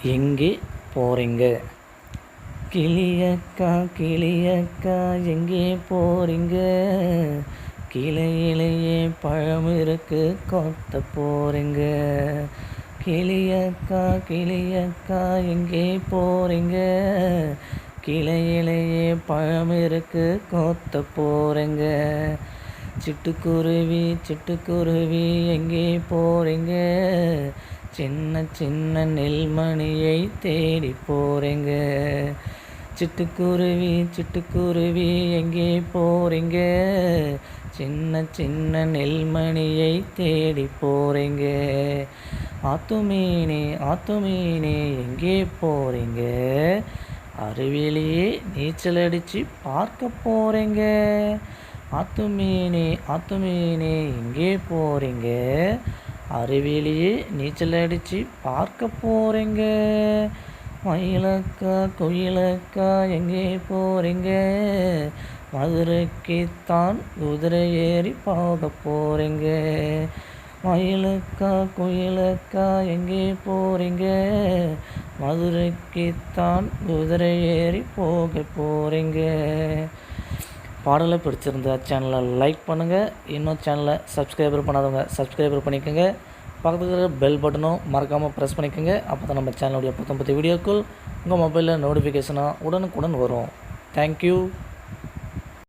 எங்கே போகிறீங்க? கிளியக்கா கிளியக்கா எங்கே போகிறீங்க? கிளையிலேயே பழம் இருக்கு கொத்த போகிறீங்க. கிளியக்கா கிளியக்கா எங்கே போகிறீங்க? கிளையிலேயே பழம் இருக்கு கொத்த போகிறீங்க. சிட்டுக்குருவி சிட்டுக்குருவி எங்கே போகிறீங்க? சின்ன சின்ன நெல்மணியை தேடி போகிறீங்க. சிட்டுக்குருவி சிட்டுக்குருவி எங்கே போகிறீங்க? சின்ன சின்ன நெல்மணியை தேடி போகிறீங்க. ஆத்துமீனே ஆத்துமீனே எங்கே போகிறீங்க? அருவியிலேயே நீச்சல் அடித்து பார்க்க போகிறீங்க. ஆத்துமீனே ஆத்துமீனே எங்கே போகிறீங்க? அருவியிலேயே நீச்சல் அடித்து பார்க்க போகிறீங்க. மயிலக்கா குயிலக்கா எங்கே போகிறீங்க? மதுரைக்குத்தான் குதிரை ஏறி போக போகிறீங்க. மயிலக்கா குயிலக்கா எங்கே போகிறீங்க? மதுரைக்குத்தான் குதிரை ஏறி போக போகிறீங்க. பாடலை பிடிச்சிருந்தா சேனலை லைக் பண்ணுங்கள். இன்னும் சேனலை சப்ஸ்கிரைபர் பண்ணாதவங்க சப்ஸ்கிரைபர் பண்ணிக்கோங்க. பக்கத்தில் இருக்கிற பெல் பட்டனும் மறக்காமல் ப்ரெஸ் பண்ணிக்கோங்க. அப்போ தான் நம்ம சேனலுடைய புத்தம் புதிய வீடியோக்கள் உங்கள் மொபைலில் நோட்டிஃபிகேஷனாக உடனுக்குடன் வரும். தேங்க்யூ.